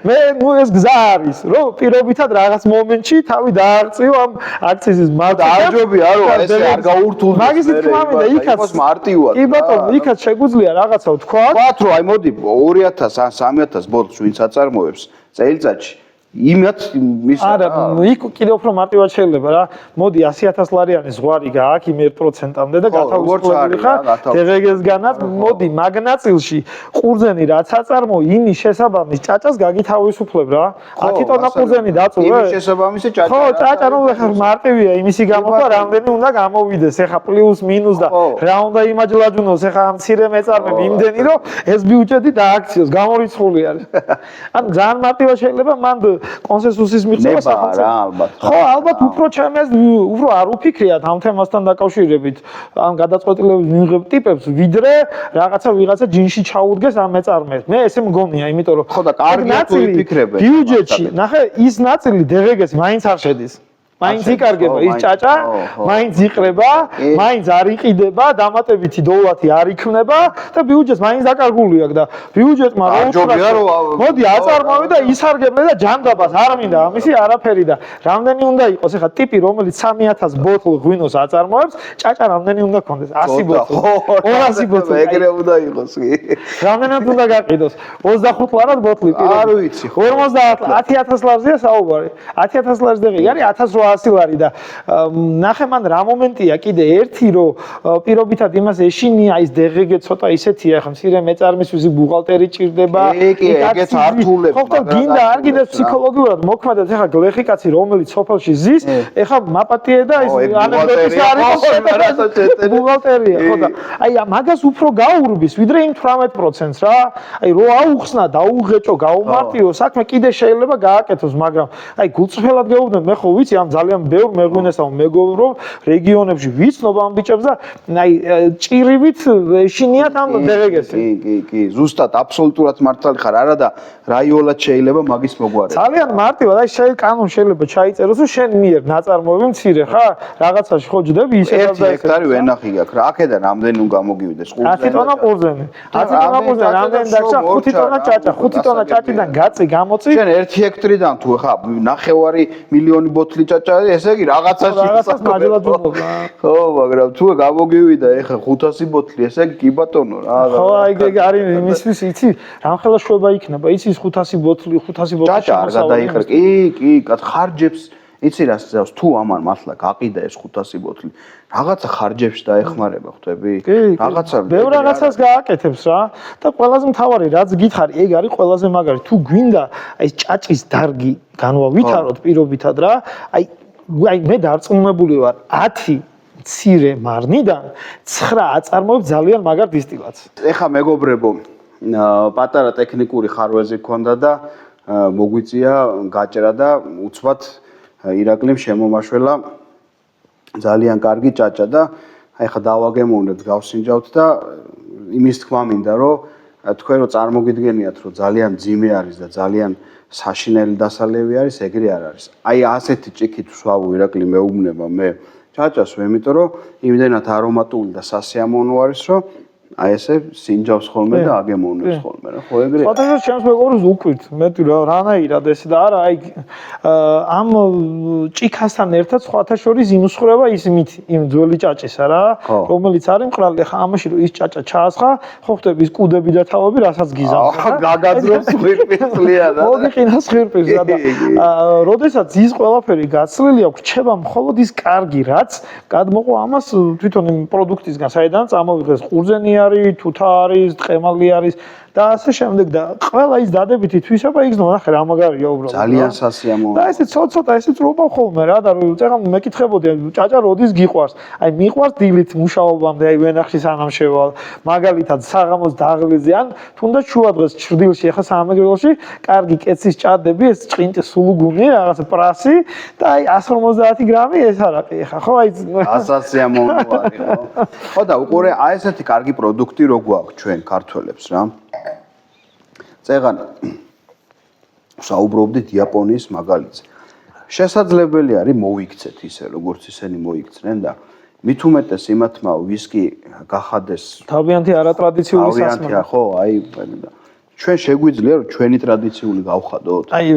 მე ნუ ეს გზა არის, რომ პირობითად რაღაც მომენტში თავი დაარწიო ამ აქციზის მარკას. დააჯობია რომ ესე არ გაურთულდეს. მაგის თქმა მინდა იქაც მარტივად. იქაც შეგვიძლია რაღაცა ვთქვა. ვთქვათ რომ აი მოდი 2000 ან 3000 ბოთლს ვინც აწარმოებს წელიწადში იმათ მის არა იქ კიდევ უფრო მარტივად შეიძლება რა. მოდი 100000 ლარიანი ზღვარი გააქვს იმ 1%-ამდე და გათავისუფლებული ხარ დღეგესგანაც. მოდი მაგნაწილში ყურძენი რაც აწარმო იმის შესაბამის ჭაჭას გაგითავისუფლებ რა. 10 ტონა ყურძენი დაწუვე. იმის შესაბამისი ჭაჭა. ხო, ჭაჭა ნუ ხარ მარტივია იმისი გამოხვა რამდენი უნდა გამოვიდეს. ეხა პლუს მინუს და რა უნდა იმაჯლაჯუნოს ეხა ამ მცირე მეწარმები იმდენი რომ ეს ბიუჯეტი დააქციოს გამორიცხული არის. ანუ ძალიან მარტივად შეიძლება მანდ კონსენსუსის მიღება სახელმწიფო. ხო, ალბათ უფრო ჩემს უფრო არ უფიქრიათ ამ თემასთან დაკავშირებით ამ გადაწყვეტილების მიღებ ტიპებს, ვიდრე ვიღაცა ჯინში ჩაუდგეს ამ მეწარმეებს. მე ესე მგონია, იმიტომ რომ ხო და კარგია თუ იფიქრებენ. ბიუჯეტში, ნახე, ის ნაწილი დღეგეს მაინც არ შედის. მაინც იკარგება ის ჭაჭა, მაინც იყრება, მაინც არ იყიდება, დამატებითი დოლარი არ იქნება და ბიუჯეტს მაინც დაკარგული აქვს და ბიუჯეტმა რა უთხრა მოდი აწარმოე და ისარგებლე და ჯანდაბას არ მინდა ამისი არაფერი და რამდენი უნდა იყოს ეხა ტიპი რომელიც 3000 ბოთლ ღვინოს აწარმოებს, ჭაჭა რამდენი უნდა ქონდეს 100 ბოთლი 200 ბოთლი ეგრე უნდა იყოს კი რამდენად უნდა გაყიდოს 25 ლარად ბოთლი პირობითად არ ვიცი 50 10000 ლარზეა საუბარი 10000 ლარს დეგი არის 1800 ლარი და ნახე მან რა მომენტია კიდე ერთი რომ პირობითად იმას ეშინია ის დეგეგე ცოტა ისეთია ხა მცირე მეწარმისთვის ბუღალტერი ჭირდება ეგეც ართულებს ხო გინდა არ გინდა ფსიქოლოგიურად მოქმედად ეხა გლეხი კაცი რომელიც სოფელში ზის ეხა მაპატიე და ის ანეკდოტის არის ბუღალტერია ხო და აი მაგას უფრო გაურბის ვიდრე იმ 18%-ს რა აი რო აუხსნა დაუღეჭო გაუმარტიო საქმე კიდე შეიძლება გააკეთოს მაგრამ აი გულწრფელად გეუბნებ მე ხო ვიცი ამ ძალიან ბევრ მეღვინესთან მეგობრობ რომ რეგიონებში ვიცნობ ამ ბიჭებს და აი ჭირივით ეშინიათ ამ დეგეგეს კი ზუსტად აბსოლუტურად მართალი ხარ არა და რაიოლად შეიძლება მაგის მოგვარება ძალიან მარტივად აი შენ კანონ შეიძლება ჩაიწეროს რომ შენ მიერ ნაწარმოები მცირე ხარ რაღაცაში ხო ჯდები ისე და 1 ჰექტარი ვენახი გაქვს რა აქედან რამდენი უნდა გამოგივიდეს 10 ტონა ყურძენი 10 ტონა ყურძენი რამდენი დაგჭა 5 ტონა ჭაჭა 5 ტონა ჭაჭიდან გაწი გამოწი შენ 1 ჰექტარიდან თუ ხა ნახევარი მილიონი ბოთლი ჭაჭა ესე იგი რაღაცას მაჯლად უნდა ხო მაგრამ თუ გამოგივიდა ეხა 500 ბოთლი ესე იგი კი ბატონო რა ხო აი არის იმისთვის იცი რამხელა შვება იქნება იცი 500 ბოთლი ჭაჭა არ გადაიხარ კი ხარჯებს იცი რა ზავს თუ ამან მართლა გაყიდა ეს 500 ბოთლი რაღაცა ხარჯებს დაეხმარება ხვდები რაღაცა ბევრ რაღაცას გააკეთებს რა და ყველაზე მთავარი რაც გითხარი ეგ არის ყველაზე მაგარი თუ გვინდა აი ჭაჭის დარგი განვავითაროთ პირობითად რა აი მე დარწმუნებული ვარ 10 მცირე მარნიდან 9 აწარმოებს ძალიან მაგარ დისტილატს ეხა მეგობრებო პატარა ტექნიკური ხარვეზი გქონდა და მოგვიწია გაჭრა და უცბად ირაკლიმ შემომაშველა ძალიან კარგი ჭაჭა და აი ხა დავაგემოვნებთ, გავსინჯავთ და იმის თქმა მინდა, რომ თქვენ რო წარმოგიდგენიათ, რომ ძალიან ძიმე არის და ძალიან საშინელი დასალევი არის, ეგრე არ არის. აი ასეთი ჭიქით ვსვავო ირაკლი მეუბნება მე ჭაჭას, იმიტომ რომ იმდენად არომატული და სასიამოვნო არის, რომ აი ესე სინჯავს ხოლმე და აგემოვნებს ხოლმე რა. ხო ეგრეა. სხვადასხვა ჩემს მეგობრებს უყვირთ, მეტი რანაირად ესე და არა აი ამ ჭიქასთან ერთად სხვათა შორის იმსხვრება ის მითი, იმ ძველი ჭაჭისა რა, რომელიც არის მყრალი. ხა ამაში რომ ის ჭაჭა ჩაასხა, ხო ხტები ის კუდები და თავები რასაც გიზამს. გაგაძრობს ხვირპილია და. მოგიყინას ხვირპილს და როდესაც ის ყველაფერი გაცლილი აქვს, რჩება მხოლოდ ის კარგი, რაც გადმოყვა ამას თვითონ იმ პროდუქტისგან, საიდანაც ამოვიღეს ყურძენი არის, თუთა არის, ტყემალი არის და ასე შემდეგ და ყველა ის დადებითი თვისება იგზნო ნახე რა მაგარია უბრალოდ. ძალიან სასიამოვნო. და ესე ცოტა ესე წრობა ხოლმე რა და წეგან მეკითხებოდი ჭაჭა როდის გიყვარს? აი მიყვარს დილით მუშაობამდე, აი ვენახში სანამ შევალ, მაგალითად საღამოს დაღლეზე ან თუნდაც შუადღეს ჩრდილში ახლა სამეგრელოში კარგი კეცის ჭადები, ეს ჭყინტი სულუგუნი, რაღაცა პრასი და აი 150 გრამი ეს არაყი ახლა ხო აი ასასიამოვნო არის ხო? ხო და უყურე აი ესეთი კარგი პროდუქტი რო გვაქვს ჩვენ ქართველებს რა. წეგან საუბრობდით იაპონიის მაგალითზე. შესაძლებელი არის მოიქცეთ ისე როგორც ისინი მოიქცნენ და მით უმეტეს იმათმა ვისკი გახადეს თავიანთი არატრადიციული სასმელი. ხო, აი ჩვენ შეგვიძლია რომ ჩვენი ტრადიციული გავხადოთ. აი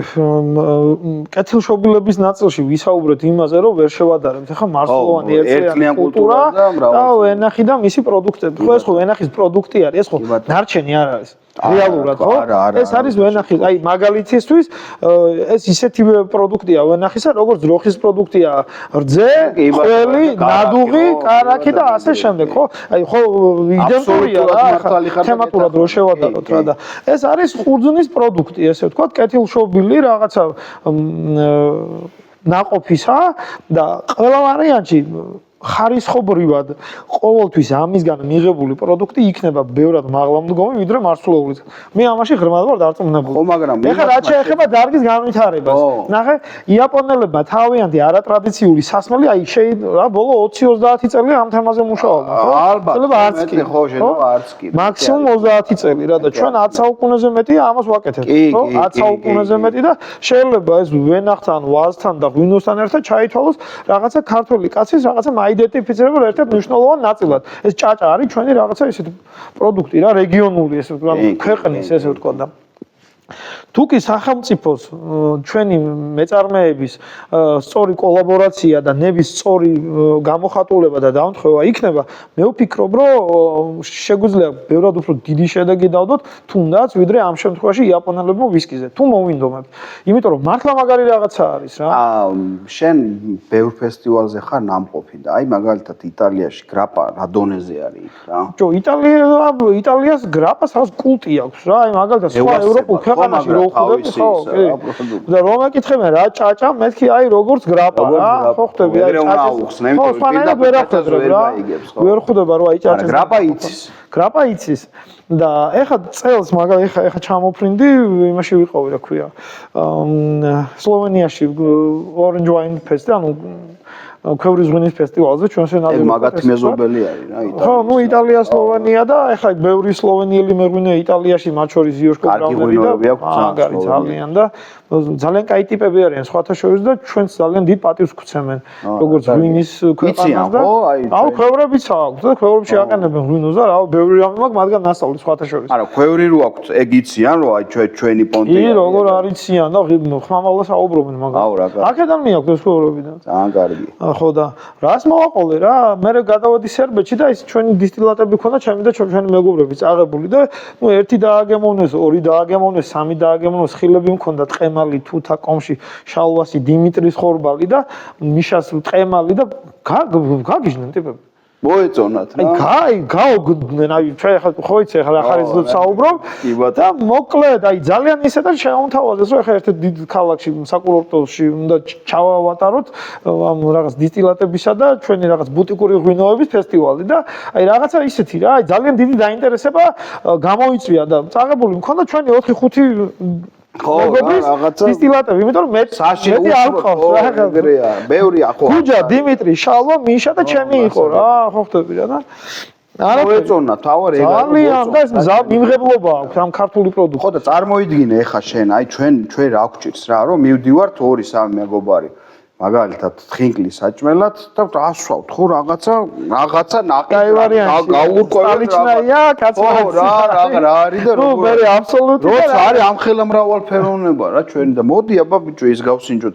კეთილშობილების ნაწილში ვისაუბრეთ იმაზე რომ ვერ შევადარებთ ახლა მარცვლოვანი ერთიანი კულტურა და ვენახი და მისი პროდუქტები. ხო ეს ხო ვენახის პროდუქტი არის, ეს ხო დარჩენი არ არის. რეალურად ხო? ეს არის ვენახის, აი მაგალითისთვის ეს ისეთივე პროდუქტია ვენახისა, როგორც როხის პროდუქტია რძე, ყველი, ნადუღი, კარაქი და ასე შემდეგ, ხო? აი ხო იდენტურია რა, თემატურად რო შევადაროთ რა და ეს არის ყურძნის პროდუქტი, ესე ვთქვათ, კეთილშობილი რაღაცა ნაყოფისა და ყველა ვარიანტში ხარისხობრივად ყოველთვის ამისგან მიღებული პროდუქტი იქნება ბევრად მაღლამდგომი ვიდრე მარცვლეულით. მე ამაში ღრმად ვარ დარწმუნებული. ხო, მაგრამ ეხლა რაც შეეხება დარგის განვითარებას. ნახე, იაპონელებმა თავიანთი არატრადიციული სასმელი, აი შეიძლება ბოლო 20-30 წელი ამ თემაზე მუშაობენ, ხო? ალბათ. შეიძლება არც კი, ხო, შეიძლება არც კი. მაქსიმუმ 30 წელი რა და ჩვენ 10 საუკუნეზე მეტია ამას ვაკეთებთ, ხო? 10 საუკუნეზე მეტი და შეიძლება ეს ვენახთან, ვაზთან და ღვინოსთან ერთად ჩაითვალოს რაღაცა ქართველი კაცის რაღაცა აიდენტიფიცირებულ ერთ-ერთ მნიშვნელოვან ნაწილად. ეს ჭაჭა არის ჩვენი რაღაცა ისეთი პროდუქტი რა, რეგიონული ესე ვთქვათ, ქვეყნის ესე ვთქვათ და თუკი სახელმწიფოს ჩვენი მეწარმეების სწორი კოლაბორაცია და ნების სწორი გამოხატულება და დამთხევა იქნება, მე ვფიქრობ, რომ შეგვიძლია ბევრად უფრო დიდი შედეგი დავდოთ, თუნდაც ვიდრე ამ შემთხვევაში იაპონელებმა ვისკიზე. თუ მოვინდომებთ, იმიტომ რომ მართლა მაგარი რაღაცა არის რა. შენ ბევრ ფესტივალზე ხარ ნამყოფი და აი მაგალითად იტალიაში გრაპა რა დონეზე არის იქ რა. ჯო იტალიას გრაპას რაღაც კულტი აქვს რა, აი მაგალითად სხვა ევროპულ ქვეყანაში რო ხვდები ხო და რომ ეკითხებენ რა ჭაჭა მეთქი აი როგორც გრაპა რა ხო ხვდები აი ჭაჭა ხო სვანაირად ვერ ხვდები რა ვერ ხვდება რომ აი ჭაჭა გრაპა იცის და ეხა წელს მაგალითად ეხა ჩამოფრინდი იმაში ვიყავი რა ქვია სლოვენიაში Orange Wine Fest ანუ ქვევრის ღვინის ფესტივალზე ჩვენ შენადები მაგათი მეზობელი არის რა იტალია. ხო, ნუ იტალია, სლოვენია და ეხლა ბევრი სლოვენიელი მეღვინე იტალიაში, მათ შორის იოშკო ბრაუნები და მაგარი ძალიან და ძალიან კაი ტიპები არიან სხვათა შორის და ჩვენს ძალიან დიდ პატივს გვცემენ როგორც ღვინის ქვეყანას და აუ ქვევრებიც აქვს და ქვევრებში აყენებენ ღვინოს და რაო ბევრი რამე მაქვს მათგან ნასწავლი სხვათა შორის. არა, ქვევრი რო აქვს, ეგ იციან რომ აი ჩვენი პონტი. კი, როგორ არიციან და ხმამაღლა საუბრობენ მაგალითად. აქედან მიაქვს ეს ქვევრებიდან. ძალიან კარგი. ხო და რას მოვაყოლე რა მე გადავედი სერბეთში და ის ჩვენი დისტილატები ქონდა ჩემი და ჩვენი მეგობრების აღებული და ნუ ერთი დააგემოვნეს, ორი დააგემოვნეს, სამი დააგემოვნეს, ხილები მქონდა ტყემალი, თუთა, კომში, შალვასი, დიმიტრის ხორბალი და მიშას ტყემალი და გაგიჟნენ ტიპები მოეწონათ რა. აი გაოგდნენ, აი ჩვენ ახლა ხო იცი ახლა ახალ საუბრობ და მოკლედ აი ძალიან ისედაც შეამთავაზეს რომ ახლა ერთ დიდ ქალაქში საკურორტოში უნდა ჩავავატაროთ ამ რაღაც დისტილატებისა და ჩვენი რაღაც ბუტიკური ღვინოების ფესტივალი და აი რაღაცა ისეთი რა აი ძალიან დიდი დაინტერესება გამოიწვია და წაღებული მქონდა ჩვენი 4-5 ხო, რაღაცა დისტილატები, იმიტომ რომ მეტი არ ყავს რა ეგრეა, ბევრი ახო. გუჯა, დიმიტრი, შალვა, მიშა და ჩემი იყო რა, ხო ხტები რა და არა მოეწონა თავარ ეგ ძალიან და ეს მიმღებლობა აქვს ამ ქართული პროდუქტი. ხო და წარმოიდგინე ეხა შენ, აი ჩვენ რა გვჭირს რა, რომ მივდივართ 2-3 მეგობარი. მაგალითად, თხინკლის საჭმელად და ასვავთ ხო რაღაცა კაი ვარიანტი. სტალიჩნაია, კაცმარცი. რა არის და ნუ მე აბსოლუტურად როცა არის ამხელა მრავალფეროვნება რა ჩვენ და მოდი აბა ბიჭო ის გავსინჯოთ.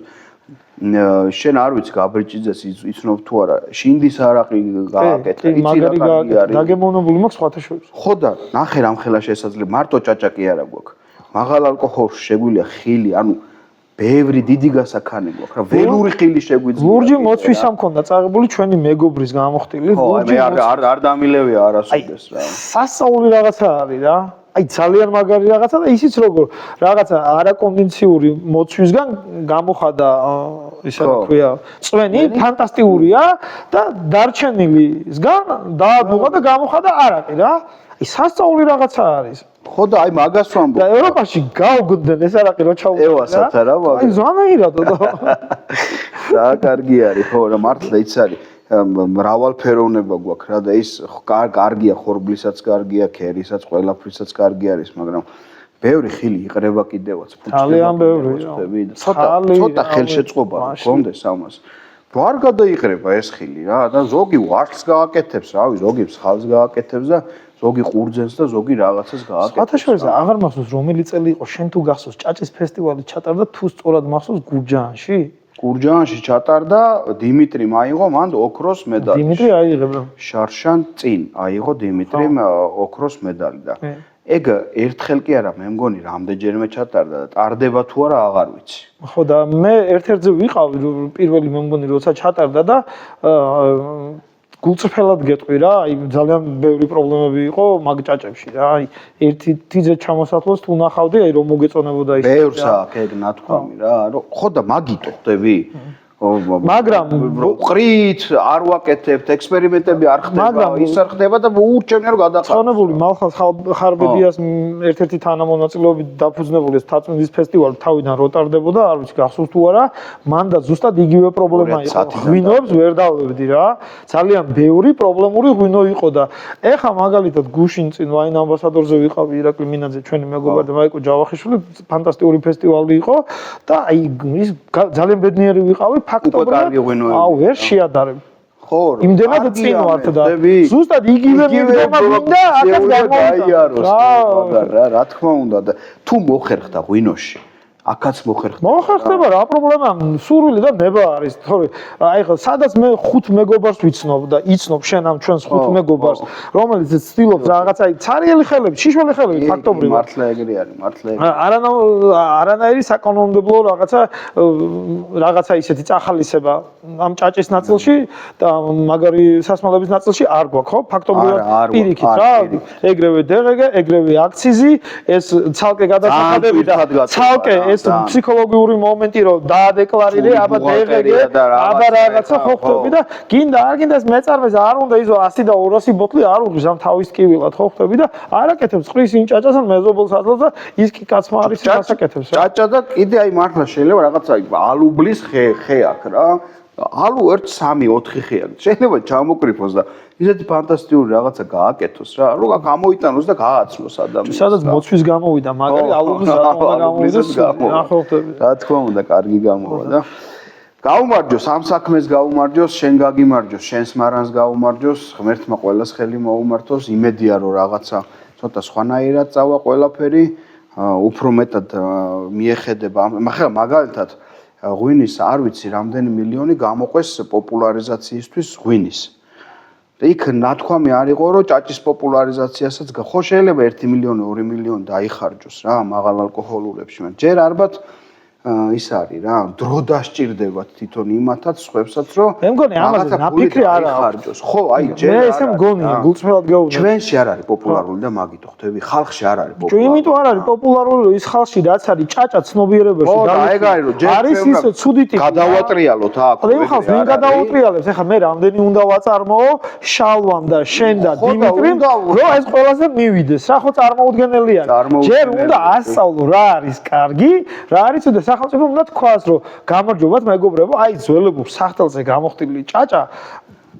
შენ არ ვიცი გაბრიჭიძეს იცნობ თუ არა შინდის არაყი გააკეთა იცი რა კარგი არის დაგემოვნებული მაქვს სხვათა შორის ხო და ნახე რამხელა შესაძლებელი მარტო ჭაჭაკი არა გვაქვს მაღალ ალკოჰოლში შეგვიძლია ხილი ანუ ბევრი დიდი გასაქანი გვაქვს რა ველური ხილი შეგვიძლია ლურჯი მოცვისა მქონდა წაღებული ჩვენი მეგობრის გამოხტილი ლურჯი არ დამილევია არასოდეს რა სასწაული რაღაცა არის რა აი ძალიან მაგარი რაღაცა და ისიც როგორ რაღაცა არაკონვენციური მოცვისგან გამოხადა ისა თქვია წვენი ფანტასტიკურია და დარჩენილისგან დაადუღა და გამოხადა არაყი რა აი სასწაული რაღაცა არის ხო და აი მაგას ვამბობ და ევროპაში გავგდნენ ეს არაყი რო ჩაუდგა ევასაც არა აი ზვანაირადო და რა კარგი არის ხო რა მართლა იც არის მრავალფეროვნება გვაქვს რა და ის კარგია ხორბლისაც კარგია ქერისაც ყველაფრისაც კარგი არის მაგრამ ბევრი ხილი იყრება კიდევაც ძალიან ბევრი ცოტა ხელშეწყობა გქონდეს ამას ვარ გადაიყრება ეს ხილი რა და ზოგი ვარს გააკეთებს რავი ზოგი მსხალს გააკეთებს და ზოგი ყურძენს და ზოგი რაღაცას გააკეთებს სხვათაშორის აღარ მახსოვს რომელი წელი იყო შენ თუ გახსოვს ჭაჭის ფესტივალი ჩატარდა თუ სწორად მახსოვს გურჯაანში გურჯაანში ჩატარდა დიმიტრი მაიღო მან ოქროს медаლი. დიმიტრი აიღებდა. შარშან წინ აიღო დიმიტრიმ ოქროს медаლი და ეგ ერთხელ კი არა მე მგონი რამდენჯერმე ჩატარდა და ტარდება თუ არა აღარ ვიცი. ხო და მე ერთ-ერთზე ვიყავი პირველი მე მგონი როცა ჩატარდა და გულწრფელად გეტყვი რა, აი ძალიან ბევრი პრობლემები იყო მაგ ჭაჭებში რა. აი ერთი თიძე ჩამოსახლოს თუ ნახავდი, აი რომ მოგეწონებოდა ის. ბევრს აქვს ეგ ნათქვამი რა, რომ ხო და მაგიტო ხდები. მაგრამ ყრით არ ვაკეთებთ, ექსპერიმენტები არ ხდება, ის არ ხდება და ურჩევნია რომ გადაყავ. წონებული მალხაზ ხარბედიას ერთ-ერთი თანამონაწილეობით დაფუძნებული ეს თაწმინდის ფესტივალი თავიდან რო ტარდებოდა, არ ვიცი გახსოვს თუ არა, მან და ზუსტად იგივე პრობლემა იყო. ღვინოებს ვერ დავლებდი რა. ძალიან ბევრი პრობლემური ღვინო იყო და ეხა მაგალითად გუშინ წინ ვაინ ამბასადორზე ვიყავი ირაკლი მინაძე ჩვენი მეგობარი და მაიკო ჯავახიშვილი ფანტასტიკური ფესტივალი იყო და აი ის ძალიან ბედნიერი ვიყავი ფაქტობრივად აუ ვერ შეადარებ ხო იმდენად წინ ვართ და ზუსტად იგივე მიგდომა მინდა აქაც გამოიაროს რა თქმა უნდა და თუ მოხერხდა ღვინოში აქაც მოხერხდება რა პრობლემა სურვილი და ნება არის თორე აი ხო სადაც მე 5 მეგობარს ვიცნობ და იცნობ შენ ამ ჩვენს 5 მეგობარს რომელიც ცდილობს რაღაცა ცარიელი ხელები შიშველი ხელები ფაქტობრივად მართლა ეგრე არის მართლა არანაირი საკანონმდებლო რაღაცა ისეთი წახალისება ამ ჭაჭის ნაწილში და მაგარი სასმელების ნაწილში არ გვაქვს ხო ფაქტობრივად პირიქით რა ეგრევე დღეგ ეგრევე აქციზი ეს ცალკე გადაწყვეტები და ცალკე ეს ფსიქოლოგიური მომენტი რომ დაადეკლარირე აბა დღეგ აბა რაღაცა ხო ხტები და გინდა არ გინდა ეს მეწარმეს არ უნდა იზო 100 და 200 ბოთლი არ უღვის ამ თავის ტკივილად ხო ხტები და არაკეთებს წყლის იმ ჭაჭას ან მეზობელს აძლევს და ის კი კაცმა არის გასაკეთებს ჭაჭა და კიდე აი მართლა შეიძლება რაღაცა ალუბლის ხე აქვს რა ალუ 1-3-4 ხე აქვს შეიძლება ჩამოკრიფოს და ისეთი ფანტასტიკური რაღაცა გააკეთოს რა რომ გამოიტანოს და გააცნოს ადამიანს სადაც მოცვის გამოვიდა მაგარი ალუბლის გამოვიდეს ახლა ხტები რა თქმა უნდა კარგი გამოვა და გაუმარჯოს ამ საქმეს გაუმარჯოს შენ გაგიმარჯოს შენს მარანს გაუმარჯოს ღმერთმა ყველას ხელი მოუმართოს იმედია რომ რაღაცა ცოტა სხვანაირად წავა ყველაფერი უფრო მეტად მიეხედება მაგრამ მაგალითად ღვინის არ ვიცი რამდენი მილიონი გამოყვეს პოპულარიზაციისთვის ღვინის და იქ ნათქვამი არ იყო რომ ჭაჭის პოპულარიზაციასაც ხო შეიძლება 1 მილიონი 2 მილიონი დაიხარჯოს რა მაღალ ალკოჰოლურებში მაგრამ ჯერ ალბათ ის არის რა, დრო დასჭირდებათ თვითონ იმათაც, სხვებსაც, რომ მე მგონი ამაზე ნაფიქრი არ ხარჯოს. ხო, აი ჯერ მე ესე მგონია, გულწრფელად გეუბნები. ჩვენში არ არის პოპულარული და მაგითო ხვდები, ხალხში არ არის პოპულარული. იმიტომ არ არის პოპულარული ის ხალხში რაც არის ჭაჭა ცნობიერებაში და ეგ არის რომ ჯერ არის ისე ცუდი ტიპი. გადავატრიალოთ აქ. ხო, ხა ვინ გადავატრიალებს? ეხლა მე რამდენი უნდა ვაწარმოო შალვამ და შენ და დიმიტრიმ, რომ ეს ყველაზე მივიდეს. რა ხო წარმოუდგენელი არის. ჯერ უნდა ასწავლო რა არის კარგი, რა არის და სახელმწიფო უნდა თქვას, რომ გამარჯობათ მეგობრებო, აი ძველებურ სახტელზე გამოხდილი ჭაჭა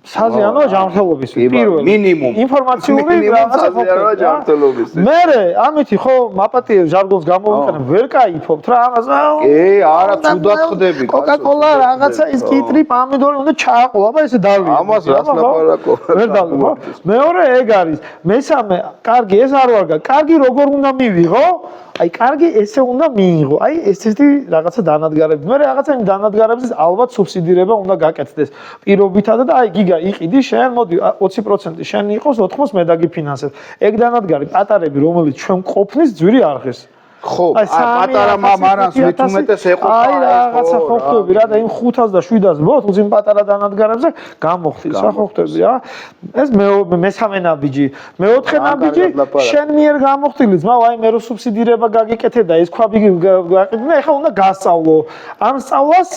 საზიანოა ჯანმრთელობის პირველი მინიმუმ ინფორმაციული რაღაცა საზიანოა ჯანმრთელობის. მერე ამითი ხო მაპატიე ჟარგონს გამოვიყენებ, ვერ кайფობთ რა ამას. კი, არა, თუდად ხდები. კოკაკოლა რაღაცა ის კიტრი, პომიდორი უნდა ჩააყო, აბა ესე დავლიე. ამას რას ლაპარაკო? ვერ დავლიე. მეორე ეგ არის. მესამე, კარგი ეს არ ვარგა. კარგი როგორ უნდა მივიღო? აი კარგი ესე უნდა მიიღო. აი ესეთი რაღაცა დანადგარები. მე რაღაცა იმ დანადგარების ალბათ სუბსიდირება უნდა გაკეთდეს. პირობითად და აი გიგა იყიდი შენ მოდი 20% შენ იყოს 80 მე დაგიფინანსებ. ეგ დანადგარი პატარები რომელიც ჩვენ ყოფნის ძვირი არხეს. ხო, პატარა მამარანს მithumetes ეყოფა აი რაღაცა ხო ხტები რა და იმ 500 და 700 ბოთლს იმ პატარა დანადგარებზე გამოხდის რა ხო ხტები რა. ეს მესამე ნაბიჯი, მეოთხე ნაბიჯი შენ მიერ გამოხდილი ძმაო აი მე რო სუბსიდირება გაგიკეთე და ეს ქვაბი გაყიდნა ეხლა უნდა გასწავლო. ამ სწავლას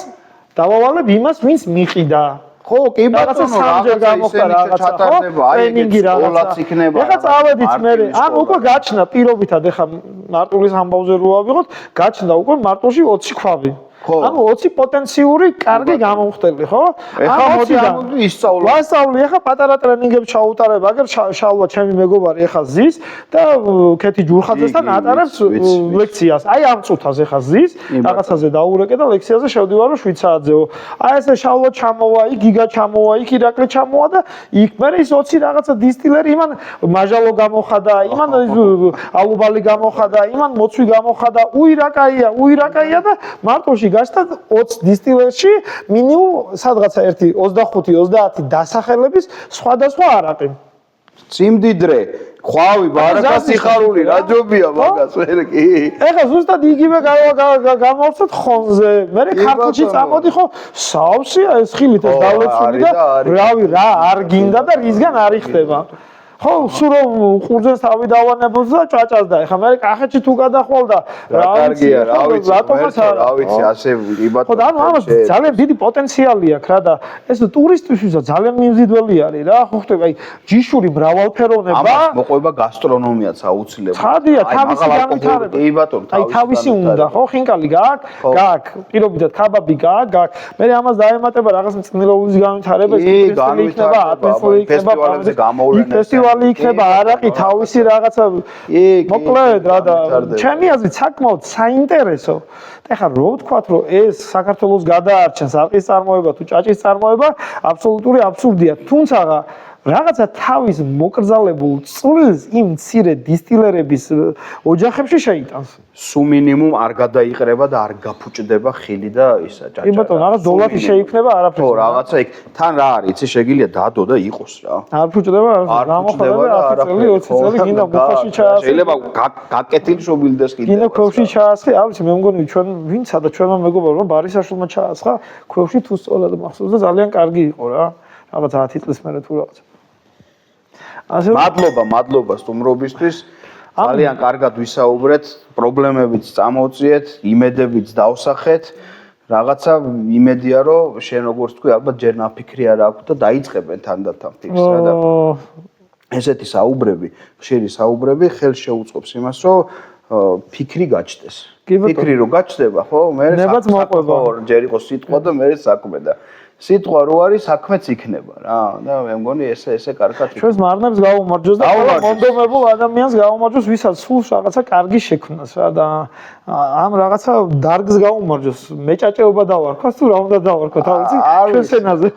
დავავალებ იმას ვინც მიყიდა. ხო, კი ბატონო, რაღაცა გამოხდა რაღაცა ჩატარდება, აი ტრენინგი სკოლაც იქნება. ეხლა წავედით მე, ან უკვე გაჩნდა პირობითად, ეხლა მარტულის ამბავზე რო ავიღოთ, გაჩნდა უკვე მარტულში 20 ქვაბი. ანუ 20 პოტენციური კარგი გამომხდელი, ხო? ეხლა მოდი ამოდი ისწავლო. ვასწავლი, ეხლა პატარა ტრენინგებს ჩაუტარებ, აგერ შალვა ჩემი მეგობარი ეხლა ზის და ქეთი ჯურხაძესთან ატარებს ლექციას. აი ამ წუთას ეხლა ზის, რაღაცაზე დაურეკე და ლექციაზე შევდივარ 7 საათზეო. აი ესე შალვა ჩამოვა, იქ გიგა ჩამოვა, იქ ირაკლი ჩამოვა და იქ მე ის 20 რაღაცა დისტილერი იმან მაჟალო გამოხადა, იმან ალუბალი გამოხადა, იმან მოცვი გამოხადა, უირაკაია და მარტოში გასტა 20 დისტილერში მინიმუმ სადღაცა 25-30 დასახელების სხვადასხვა არაყი. წიმდიდრე, ხვავი, ბარაკა სიხარული, რა ჯობია მაგას, ვერ კი. ეხლა ზუსტად იგივე გამოვცეთ ხონზე. მე ქართულში წამოდი ხო სავსეა ეს ხილით ეს დავლეცული და რავი რა არ გინდა და რისგან არ იხდება. ხო, სულ რომ ყურძენს თავი დავანებოს და ჭაჭას და ეხლა მე კახეთში თუ გადახვალ და რა კარგია, რა ვიცი, რა ვიცი, ასე იბატონო. ხო და ანუ ამას ძალიან დიდი პოტენციალი აქვს რა და ეს ტურისტებისთვის ძალიან მიმზიდველი არის რა, ხო ხტები, აი ჯიშური მრავალფეროვნება. ამას მოყვება გასტრონომიაც აუცილებლად. ხადია, თავისი განვითარება. კი ბატონო, აი თავისი უნდა, ხო, ხინკალი გააქვს, პირობითად ქაბაბი გააქვს. მე ამას დაემატება რაღაც მწნილოვლის განვითარება, იქნება ატმოსფერული იქნება, ფესტივალი იქნება, არაყი თავისი რაღაცა. მოკლედ რა და ჩემი აზრით საკმაოდ საინტერესო. ეხლა რო ვთქვათ, რომ ეს საქართველოს გადაარჩენს არყის წარმოება თუ ჭაჭის წარმოება, აბსოლუტური აბსურდია. თუმცა რაღაცა თავის მოკრძალებულ წვლილს იმ მცირე დისტილერების ოჯახებში შეიტანს. სულ მინიმუმ არ გადაიყრება და არ გაფუჭდება ხილი და ისა ჭაჭა. კი ბატონო, რაღაც დოლარი შეიქმნება არაფერს. ხო, რაღაცა იქ თან რა არის, იცი შეგიძლია დადო და იყოს რა. არ ფუჭდება, არ გამოხდება 10 წელი, 20 წელი გინდა მუხაში ჩაასხი. შეიძლება გაკეთილი შობილდეს კიდე. გინდა ქვევში ჩაასხი, არ ვიცი, მე მგონი ჩვენ ვინცა და ჩვენმა მეგობარმა ბარისაშვილმა ჩაასხა, ქვევში თუ სწორად მახსოვს და ძალიან კარგი იყო რა. რაღაც 10 წლის მერე თუ რაღაც. მადლობა სტუმრობისთვის. ძალიან კარგად ვისაუბრეთ, პრობლემებიც წამოვწიეთ, იმედებიც დავსახეთ. რაღაცა იმედია, რომ შენ როგორც თქვი, ალბათ ჯერ ნაფიქრი არ აქვს და დაიწყებენ თანდათან ფიქრს რა და ესეთი საუბრები, ხშირი საუბრები ხელს შეუწყობს იმას, რომ ფიქრი გაჩნდეს. ფიქრი რო გაჩნდება, ხო, მე ჯერ იყო სიტყვა და მე საქმე და სიტყვა რო არის საქმეც იქნება რა და მე მგონი ესე კარგად იქნება. ჩვენს მარნებს გაუმარჯოს და მონდომებულ ადამიანს გაუმარჯოს, ვისაც სულს რაღაცა კარგი შექმნას რა და ამ რაღაცა დარგს გაუმარჯოს. მეჭაჭეობა დავარქვა თუ რა უნდა დავარქვა, თავიცი ჩვენ სენაზე.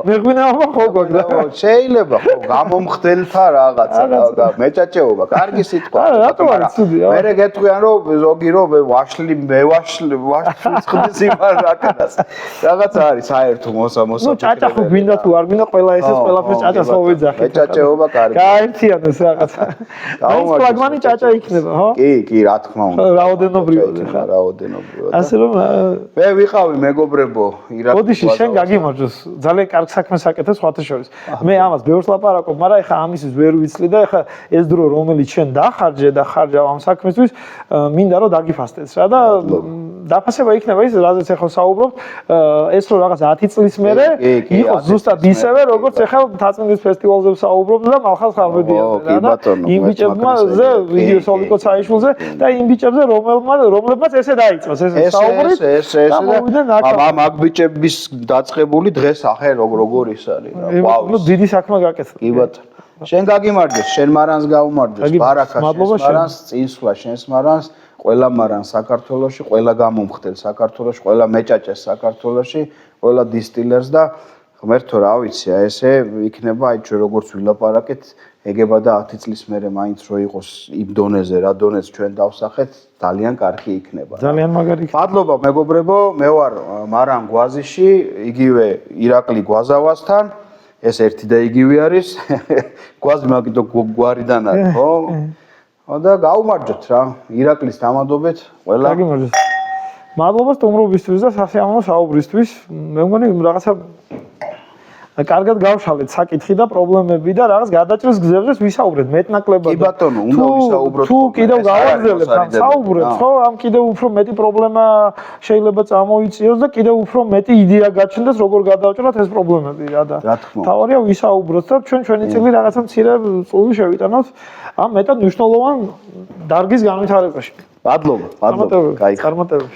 მე გვინაობა ხო გვაქვს და შეიძლება ხო გამომხდელთა რაღაცა და მეჭაჭეობა, კარგი სიტყვა. რატო არის ცუდი? მე გეტყვიან რომ ზოგი რომ ვაშლის ხდის იმარ რაკეთას. რაღაცა არის გაერთო მოსამოსა. ნუ ჭაჭა ხო გვინდა თუ არ გვინდა ყველა ესეც ყველაფერს ჭაჭას მოვეძახით. მეჭაჭეობა კარგი. გაერთიანოს რაღაცა. მაინც ფლაგმანი ჭაჭა იქნება, ხო? კი, რა თქმა უნდა. რაოდენობრივად ხა. რაოდენობრივად. ასე რომ მე ვიყავი მეგობრებო, ირაკი. ოდიში შენ გაგიმარჯოს. ძალიან კარგ საქმეს აკეთებს სხვათა შორის. მე ამას ბევრს ლაპარაკობ, მაგრამ ეხა ამისთვის ვერ ვიცლი და ეხა ეს დრო რომელიც შენ დახარჯე და ხარჯავ ამ საქმისთვის, მინდა რომ დაგიფასტეს რა და დაფასება იქნება ის, რაზეც ახლა საუბრობთ, ეს რომ რაღაც 10 წლის მერე იყოს ზუსტად ისევე, როგორც ახლა თაწმინდის ფესტივალზე საუბრობთ და მალხას ხარბედიანზე რა და იმ ბიჭებმაზე, ვიდეო სოლიკო საიშულზე და იმ ბიჭებზე რომლებმაც ესე დაიწყოს ესე საუბრით. მაგ ბიჭების დაწყებული დღეს ახე როგორ ის არის რა. ნუ დიდი საქმე გაკეთდა. კი ბატონო. შენ გაგიმარჯოს, შენ მარანს გაუმარჯოს, ბარაკა შენ მარანს, წინსვლა შენს მარანს, ყველა მარანს საქართველოში, ყველა გამომხდელ საქართველოში, ყველა მეჭაჭეს საქართველოში, ყველა დისტილერს და ღმერთო რა ვიცი, ესე იქნება აი ჩვენ როგორც ვილაპარაკეთ, ეგება და 10 წლის მერე მაინც რო იყოს იმ დონეზე, რა დონეზე ჩვენ დავსახეთ, ძალიან კარგი იქნება. ძალიან მაგარი. მადლობა მეგობრებო, მე ვარ მარან გვაზიში, იგივე ირაკლი გვაზავასთან. ეს ერთი და იგივე არის. გვაზი მაგიტო გვარიდან არის, ხო? და გაუმარჯოთ რა. ირაკლის დამადობეთ ყველა. გაგიმარჯოს. მადლობა სტუმრობისთვის და სასიამოვნო საუბრისთვის. მე მგონი რაღაცა კარგად გავშალეთ საკითხი და პრობლემები და რაღაც გადაჭრის გზებზე ვისაუბრეთ მეტნაკლებად. კი ბატონო, უნდა ვისაუბროთ. თუ კიდევ გავაგრძელებთ ამ საუბრებს, ხო, ამ კიდევ უფრო მეტი პრობლემა შეიძლება წამოიწიოს და კიდევ უფრო მეტი იდეა გაჩნდეს, როგორ გადავჭრათ ეს პრობლემები რა და. თავარია ვისაუბროთ და ჩვენი წილი რაღაცა მცირე წული შევიტანოთ ამ მეტად მნიშვნელოვან დარგის განვითარებაში. მადლობა, მადლობა. წარმატებები.